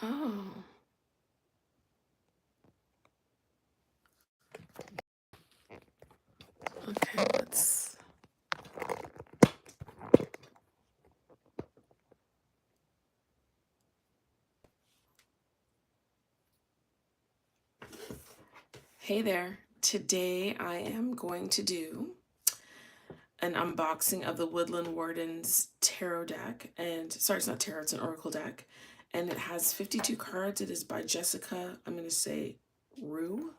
Oh. Okay, let's... Hey there. Today I am going to do an unboxing of the Woodland Wardens tarot deck. And sorry, it's not tarot, it's an oracle deck. And it has 52 cards. It is by Jessica, I'm going to say Roux.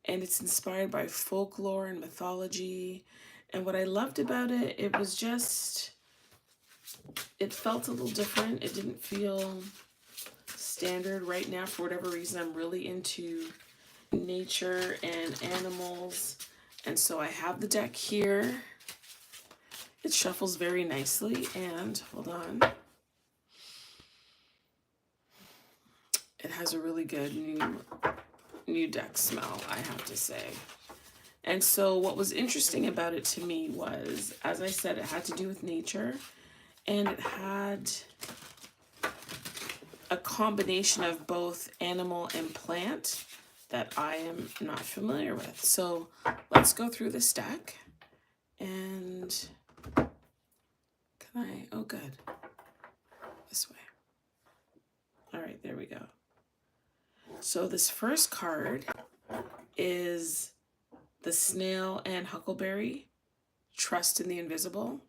And it's inspired by folklore and mythology. And what I loved about it, it was just, it felt a little different. It didn't feel standard right now. For whatever reason, I'm really into nature and animals. And so I have the deck here. It shuffles very nicely, and hold on. It has a really good new deck smell, I have to say. And so what was interesting about it to me was, as I said, it had to do with nature, and it had a combination of both animal and plant that I am not familiar with. So let's go through this deck. And can I, oh good, this way. All right, there we go. So this first card is the Snail and Huckleberry, Trust in the Invisible.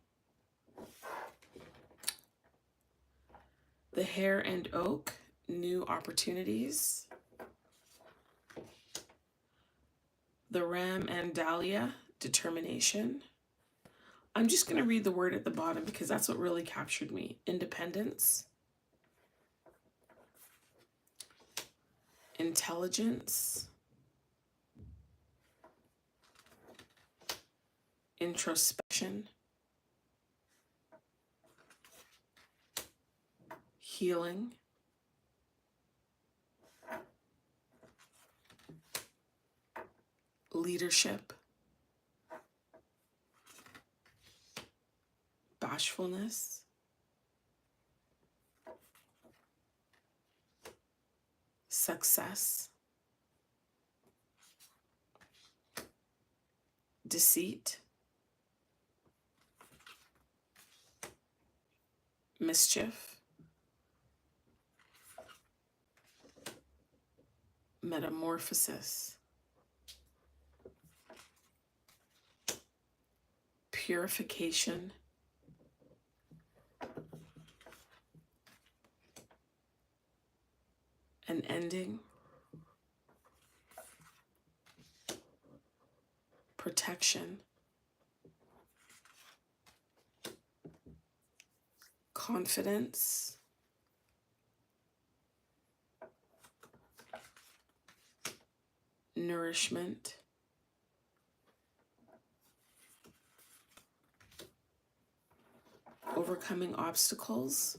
The Hare and Oak, New Opportunities. The Ram and Dahlia, Determination. I'm just going to read the word at the bottom because that's what really captured me. Independence. Intelligence. Introspection. Healing. Leadership. Bashfulness. Success. Deceit. Mischief. Metamorphosis. Purification. An ending. Protection. Confidence. Nourishment. Overcoming obstacles.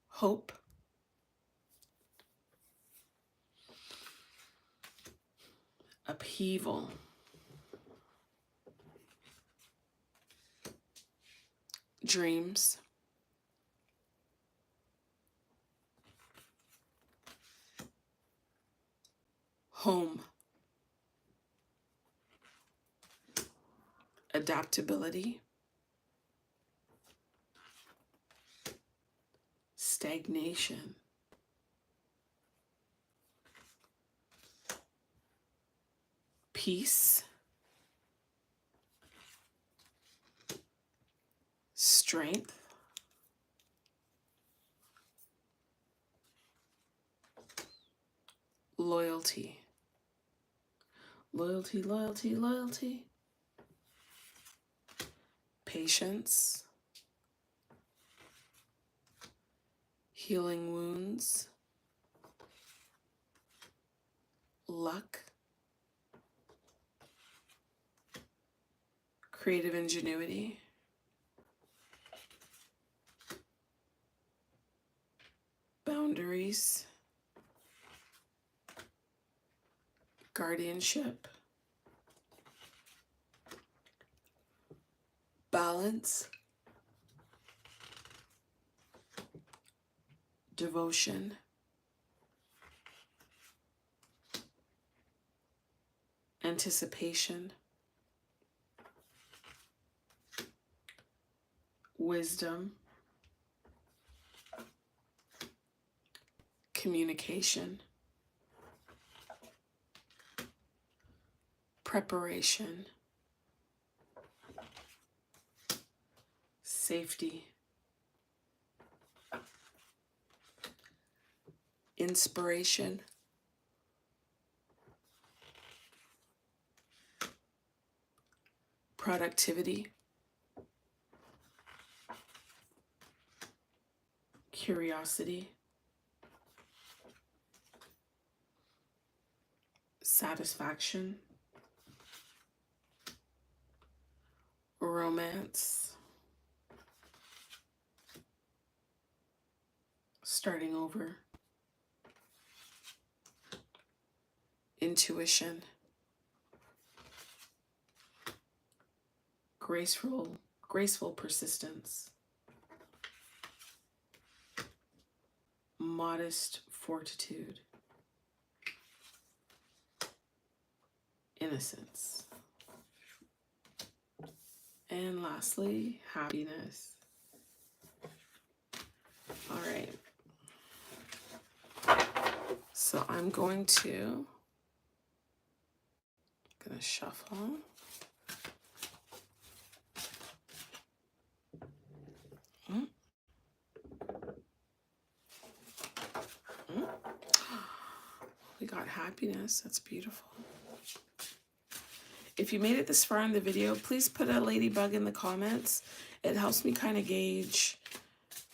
Hope. Upheaval. Dreams. Home. Adaptability. Stagnation. Peace. Strength. Loyalty. Loyalty, loyalty, loyalty. Patience. Healing wounds. Luck. Creative ingenuity. Boundaries. Guardianship. Balance. devotion, anticipation, wisdom, communication, preparation, safety, inspiration, productivity, curiosity, satisfaction, romance, starting over, intuition, graceful persistence, modest fortitude, innocence, and lastly, happiness. All right. So I'm gonna shuffle. We got happiness. That's beautiful. If you made it this far in the video, please put a ladybug in the comments. It helps me kind of gauge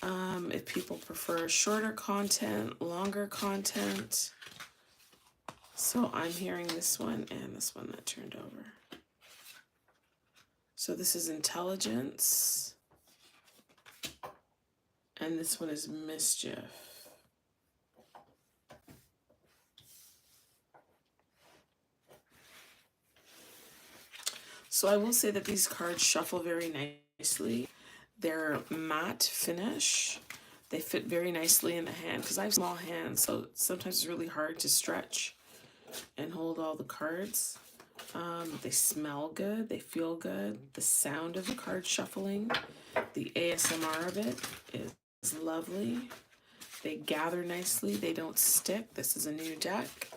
if people prefer shorter content, longer content. So I'm hearing this one and this one that turned over. So this is intelligence. And this one is mischief. So I will say that these cards shuffle very nicely. They're matte finish. They fit very nicely in the hand because I have small hands, so sometimes it's really hard to stretch and hold all the cards. They smell good. They feel good. The sound of the card shuffling, the ASMR of it is lovely. They gather nicely. They don't stick. This is a new deck.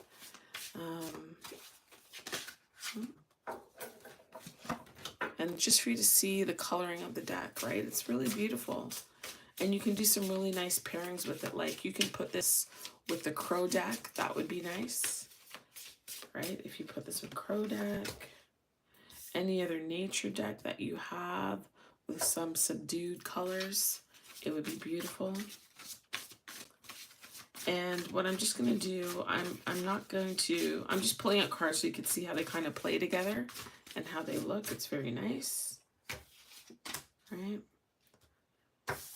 And just for you to see the coloring of the deck, right? It's really beautiful. And you can do some really nice pairings with it. Like you can put this with the crow deck. That would be nice, right? If you put this with crow deck, any other nature deck that you have with some subdued colors, it would be beautiful. And what I'm just going to do, I'm just pulling out cards so you can see how they kind of play together and how they look. It's very nice, right?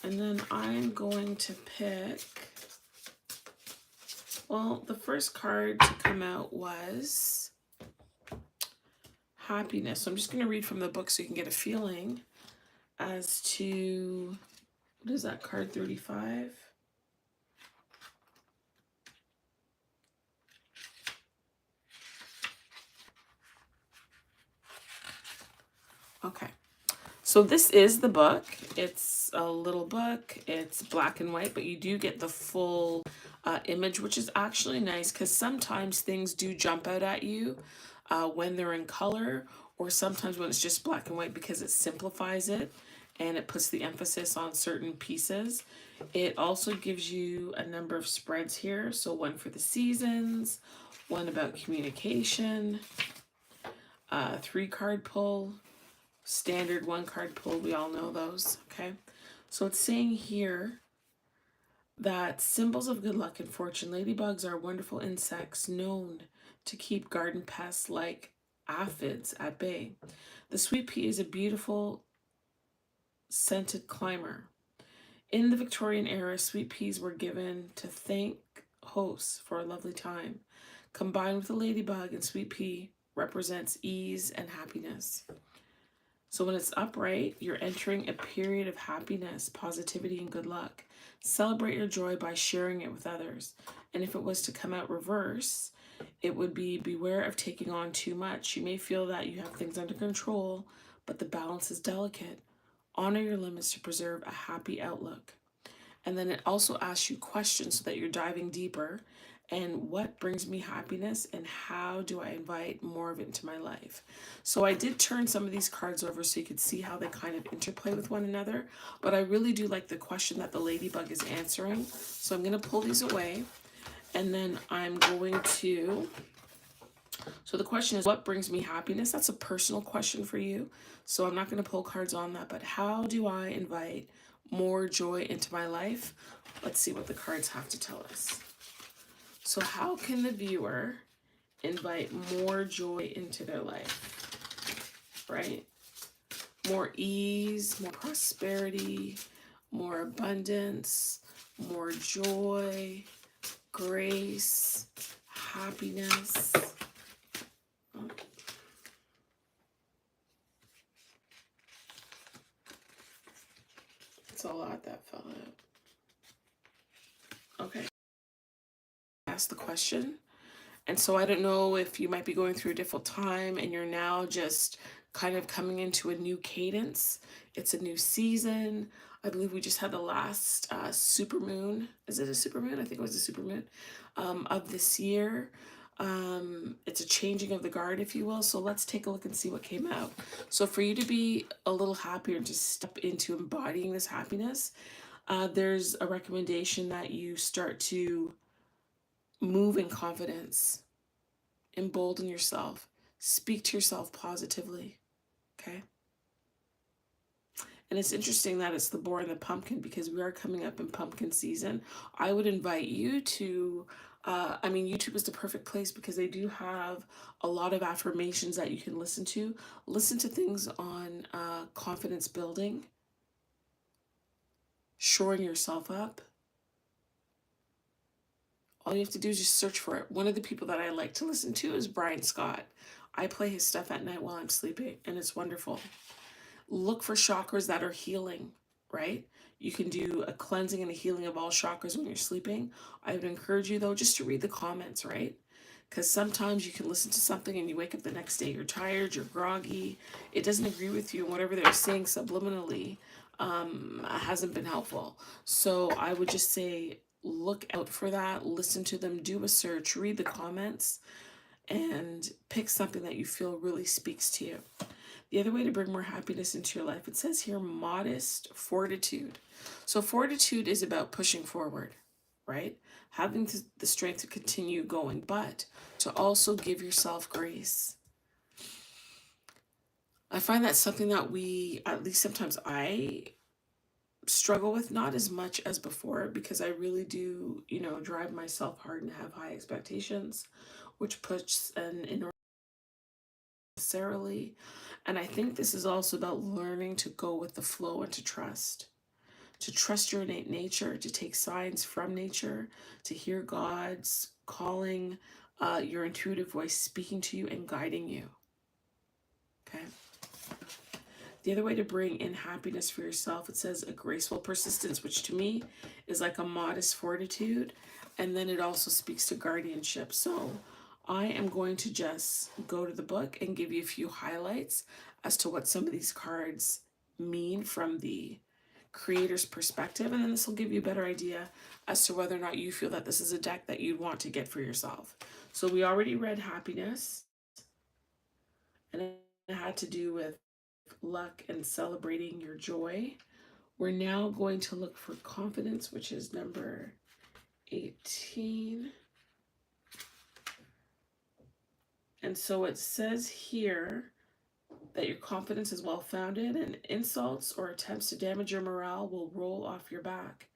And then I'm going to pick, well, the first card to come out was happiness. So I'm just going to read from the book so you can get a feeling as to, what is that, card 35? Okay, so this is the book. It's a little book. It's black and white, but you do get the full image, which is actually nice because sometimes things do jump out at you when they're in color, or sometimes when it's just black and white because it simplifies it and it puts the emphasis on certain pieces. It also gives you a number of spreads here. So one for the seasons, one about communication, 3-card pull, standard 1-card pull, we all know those, okay? So it's saying here that symbols of good luck and fortune. Ladybugs are wonderful insects known to keep garden pests like aphids at bay. The sweet pea is a beautiful scented climber. In the Victorian era, sweet peas were given to thank hosts for a lovely time. Combined with the ladybug and sweet pea represents ease and happiness. So when it's upright, you're entering a period of happiness, positivity, and good luck. Celebrate your joy by sharing it with others. And if it was to come out reverse, it would be beware of taking on too much. You may feel that you have things under control, but the balance is delicate. Honor your limits to preserve a happy outlook. And then it also asks you questions so that you're diving deeper. And what brings me happiness, and how do I invite more of it into my life? So I did turn some of these cards over so you could see how they kind of interplay with one another. But I really do like the question that the ladybug is answering. So I'm going to pull these away. And then I'm going to... So the question is, what brings me happiness? That's a personal question for you. So I'm not going to pull cards on that. But how do I invite more joy into my life? Let's see what the cards have to tell us. So how can the viewer invite more joy into their life, right? More ease, more prosperity, more abundance, more joy, grace, happiness. It's a lot that fell out. Okay. Ask the question. And so I don't know if you might be going through a difficult time and you're now just kind of coming into a new cadence. It's a new season. I believe we just had the last super moon. Is it a super moon? I think it was a super moon of this year. It's a changing of the guard, if you will. So let's take a look and see what came out. So for you to be a little happier and to step into embodying this happiness, there's a recommendation that you start to move in confidence, embolden yourself, speak to yourself positively, okay? And it's interesting that it's the boar and the pumpkin, because we are coming up in pumpkin season. I would invite you to, YouTube is the perfect place because they do have a lot of affirmations that you can listen to. Listen to things on confidence building, shoring yourself up. All you have to do is just search for it. One of the people that I like to listen to is Brian Scott. I play his stuff at night while I'm sleeping, and it's wonderful. Look for chakras that are healing, right? You can do a cleansing and a healing of all chakras when you're sleeping. I would encourage you, though, just to read the comments, right? Because sometimes you can listen to something and you wake up the next day, you're tired, you're groggy, it doesn't agree with you, and whatever they're saying subliminally hasn't been helpful. So I would just say, look out for that, listen to them, do a search, read the comments, and pick something that you feel really speaks to you. The other way to bring more happiness into your life, it says here, modest fortitude. So fortitude is about pushing forward, right? Having the strength to continue going, but to also give yourself grace. I find that's something that we, at least sometimes I struggle with, not as much as before, because I really do, drive myself hard and have high expectations, which puts an necessarily. And I think this is also about learning to go with the flow and to trust your innate nature, to take signs from nature, to hear God's calling, your intuitive voice speaking to you and guiding you. Okay. The other way to bring in happiness for yourself, it says a graceful persistence, which to me is like a modest fortitude. And then it also speaks to guardianship. So I am going to just go to the book and give you a few highlights as to what some of these cards mean from the creator's perspective. And then this will give you a better idea as to whether or not you feel that this is a deck that you'd want to get for yourself. So we already read happiness, and it had to do with luck and celebrating your joy. We're now going to look for confidence, which is number 18. And so it says here that your confidence is well founded and insults or attempts to damage your morale will roll off your back,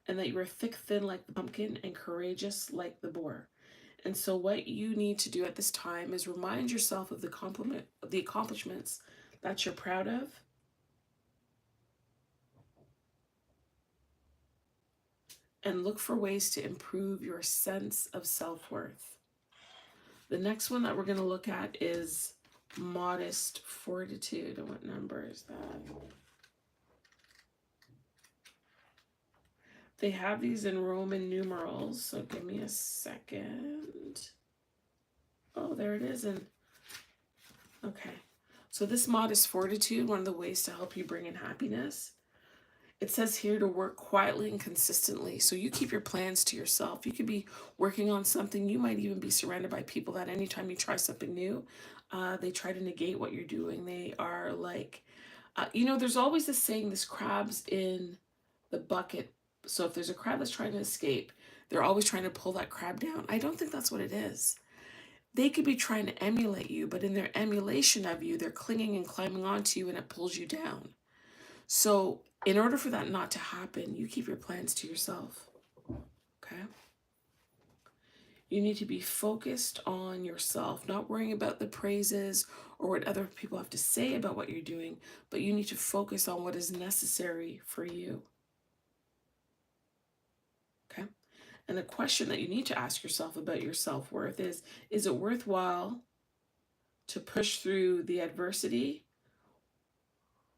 and that you are thick, thin like the pumpkin and courageous like the boar. And so what you need to do at this time is remind yourself of the accomplishments that you're proud of, and look for ways to improve your sense of self-worth. The next one that we're going to look at is modest fortitude. And what number is that? They have these in Roman numerals, so give me a second. Oh, there it is. And okay. So this modest fortitude, one of the ways to help you bring in happiness. It says here to work quietly and consistently. So you keep your plans to yourself. You could be working on something. You might even be surrounded by people that anytime you try something new, they try to negate what you're doing. They are like, there's always this saying, this crab's in the bucket. So if there's a crab that's trying to escape, they're always trying to pull that crab down. I don't think that's what it is. They could be trying to emulate you, but in their emulation of you, they're clinging and climbing onto you and it pulls you down. So in order for that not to happen, you keep your plans to yourself, okay? You need to be focused on yourself, not worrying about the praises or what other people have to say about what you're doing, but you need to focus on what is necessary for you, okay? And the question that you need to ask yourself about your self-worth is it worthwhile to push through the adversity,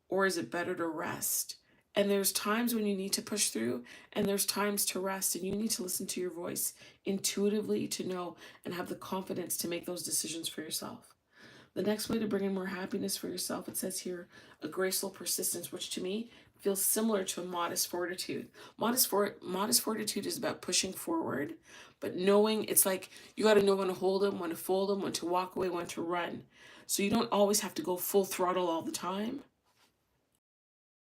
or is it better to rest? And there's times when you need to push through, and there's times to rest, and you need to listen to your voice intuitively to know and have the confidence to make those decisions for yourself. The next way to bring in more happiness for yourself, it says here, a graceful persistence, which to me feels similar to a modest fortitude. Modest fortitude is about pushing forward, but knowing, it's like you got to know when to hold them, when to fold them, when to walk away, when to run. So you don't always have to go full throttle all the time.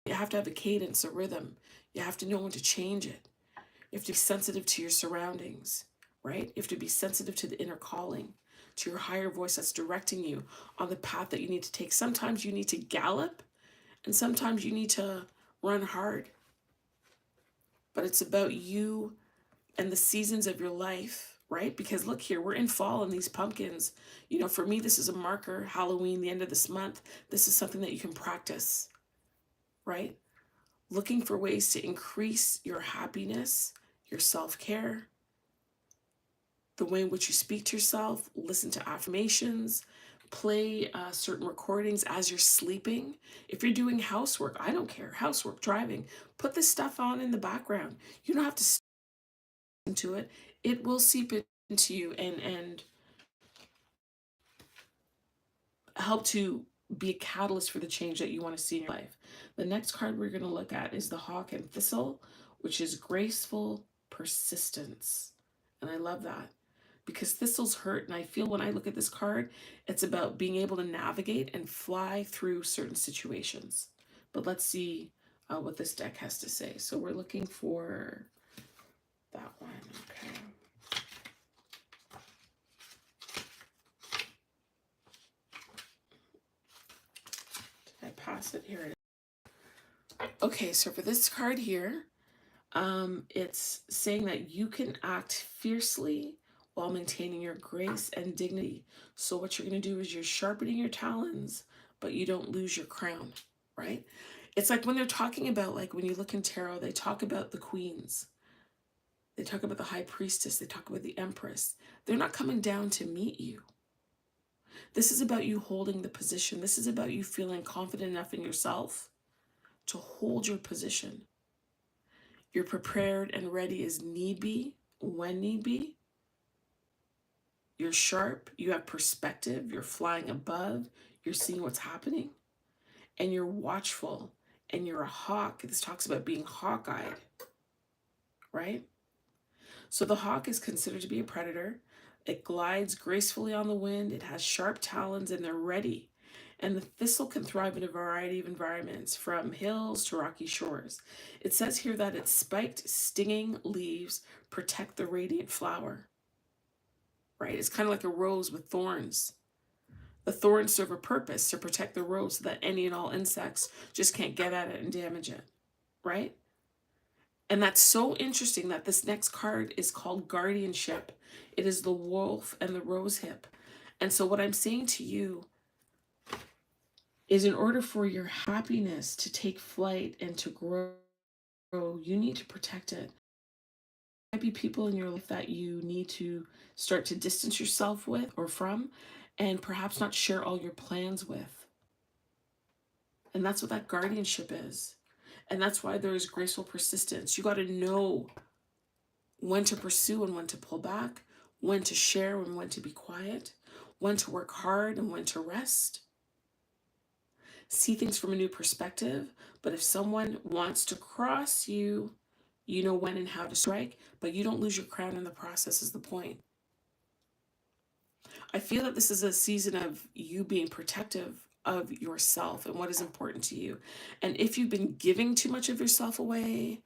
You have to have a cadence, a rhythm. You have to know when to change it. You have to be sensitive to your surroundings, right? You have to be sensitive to the inner calling, to your higher voice that's directing you on the path that you need to take. Sometimes you need to gallop, and sometimes you need to run hard. But it's about you and the seasons of your life, right? Because look here, we're in fall and these pumpkins, for me, this is a marker, Halloween, the end of this month. This is something that you can practice, right? Looking for ways to increase your happiness, your self-care, the way in which you speak to yourself, listen to affirmations, play certain recordings as you're sleeping. If you're doing housework, I don't care, housework, driving, put this stuff on in the background. You don't have to listen to it. It will seep into you and help to be a catalyst for the change that you want to see in your life. The next card we're going to look at is the Hawk and Thistle, which is graceful persistence. And I love that because thistles hurt. And I feel when I look at this card, it's about being able to navigate and fly through certain situations. But let's see what this deck has to say. So we're looking for that one. Okay. Did I pass it? Here it is. Okay, so for this card here, it's saying that you can act fiercely while maintaining your grace and dignity. So what you're going to do is you're sharpening your talons, but you don't lose your crown, right? It's like when they're talking about, like when you look in tarot, they talk about the queens. They talk about the high priestess. They talk about the empress. They're not coming down to meet you. This is about you holding the position. This is about you feeling confident enough in yourself to hold your position. You're prepared and ready as need be, when need be. You're sharp, you have perspective, you're flying above, you're seeing what's happening, and you're watchful, and you're a hawk. This talks about being hawk-eyed, right? So the hawk is considered to be a predator. It glides gracefully on the wind, it has sharp talons, and they're ready. And the thistle can thrive in a variety of environments, from hills to rocky shores. It says here that its spiked, stinging leaves protect the radiant flower, right? It's kind of like a rose with thorns. The thorns serve a purpose to protect the rose so that any and all insects just can't get at it and damage it, right? And that's so interesting that this next card is called Guardianship. It is the wolf and the rose hip. And so what I'm saying to you is, in order for your happiness to take flight and to grow, you need to protect it. There might be people in your life that you need to start to distance yourself with or from, and perhaps not share all your plans with. And that's what that guardianship is. And that's why there is graceful persistence. You got to know when to pursue and when to pull back, when to share and when to be quiet, when to work hard and when to rest. See things from a new perspective. But if someone wants to cross you, you know when and how to strike, but you don't lose your crown in the process is the point. I feel that this is a season of you being protective of yourself and what is important to you. And if you've been giving too much of yourself away,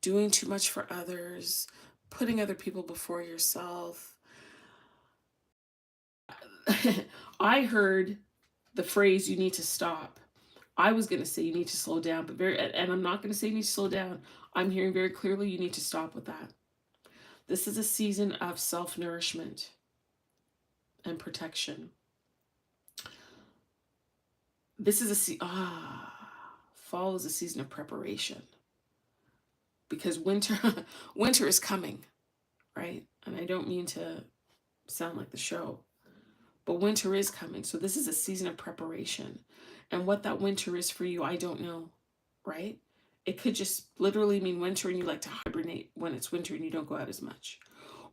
doing too much for others, putting other people before yourself. I heard the phrase, you need to stop. I was going to say you need to slow down, and I'm not going to say you need to slow down. I'm hearing very clearly you need to stop with that. This is a season of self-nourishment and protection. This is fall is a season of preparation, because winter is coming, right? And I don't mean to sound like the show, but winter is coming. So this is a season of preparation. And what that winter is for you, I don't know, right? It could just literally mean winter and you like to hibernate when it's winter and you don't go out as much.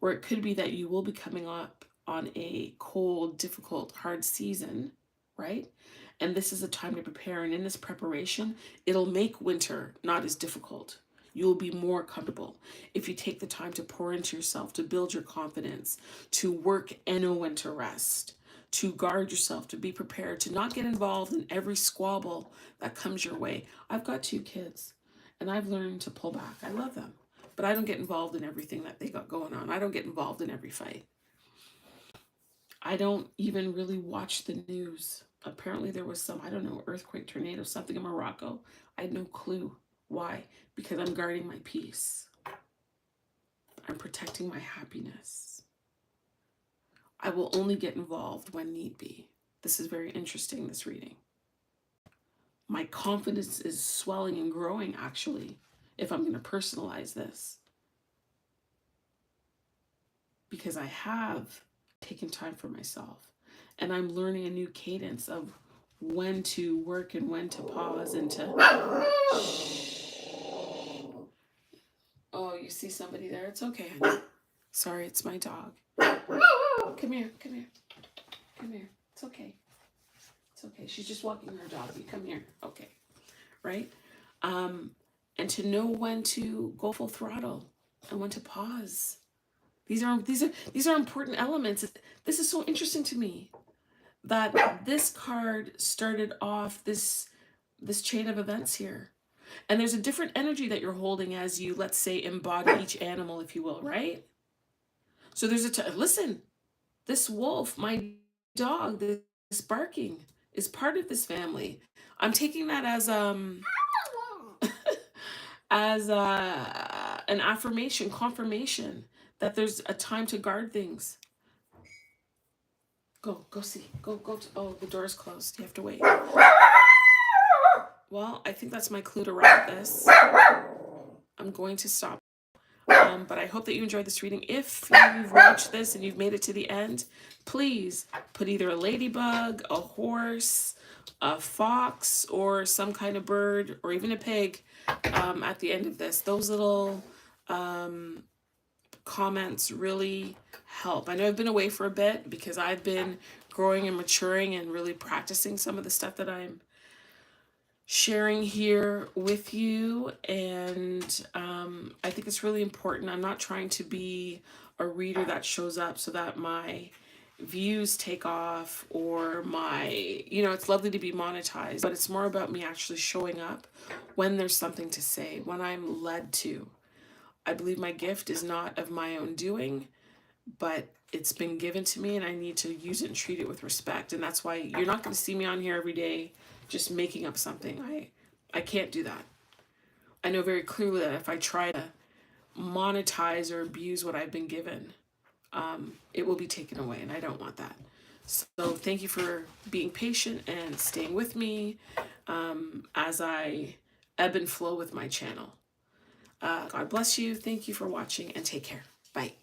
Or it could be that you will be coming up on a cold, difficult, hard season, right? And this is a time to prepare. And in this preparation, it'll make winter not as difficult. You'll be more comfortable if you take the time to pour into yourself, to build your confidence, to work and know when to rest, to guard yourself, to be prepared, to not get involved in every squabble that comes your way. I've got 2 kids and I've learned to pull back. I love them, but I don't get involved in everything that they got going on. I don't get involved in every fight. I don't even really watch the news. Apparently there was some, I don't know, earthquake, tornado, something in Morocco. I had no clue. Why? Because I'm guarding my peace. I'm protecting my happiness. I will only get involved when need be. This is very interesting, this reading. My confidence is swelling and growing, actually, if I'm going to personalize this. Because I have taken time for myself. And I'm learning a new cadence of when to work and when to pause and to... Oh, you see somebody there? It's okay, honey. Sorry, it's my dog. Come here, come here. Come here. It's okay. It's okay. She's just walking her doggy. Come here. Okay. Right? And to know when to go full throttle and when to pause. These are important elements. This is so interesting to me that this card started off this chain of events here. And there's a different energy that you're holding as you, let's say, embody each animal, if you will, right? So there's listen, this wolf, my dog, this barking is part of this family. I'm taking that as an affirmation, confirmation that there's a time to guard things. Go see. Go to, oh, the door's closed. You have to wait. Well, I think that's my clue to wrap this. I'm going to stop. But I hope that you enjoyed this reading. If you've watched this and you've made it to the end, please put either a ladybug, a horse, a fox, or some kind of bird, or even a pig at the end of this. Those little comments really help. I know I've been away for a bit because I've been growing and maturing and really practicing some of the stuff that I'm sharing here with you, and I think it's really important. I'm not trying to be a reader that shows up so that my views take off or my, it's lovely to be monetized, but it's more about me actually showing up when there's something to say, when I'm led to. I believe my gift is not of my own doing, but it's been given to me and I need to use it and treat it with respect. And that's why you're not going to see me on here every day just making up something. I can't do that. I know very clearly that if I try to monetize or abuse what I've been given, it will be taken away, and I don't want that. So thank you for being patient and staying with me as I ebb and flow with my channel. God bless you. Thank you for watching, and take care. Bye.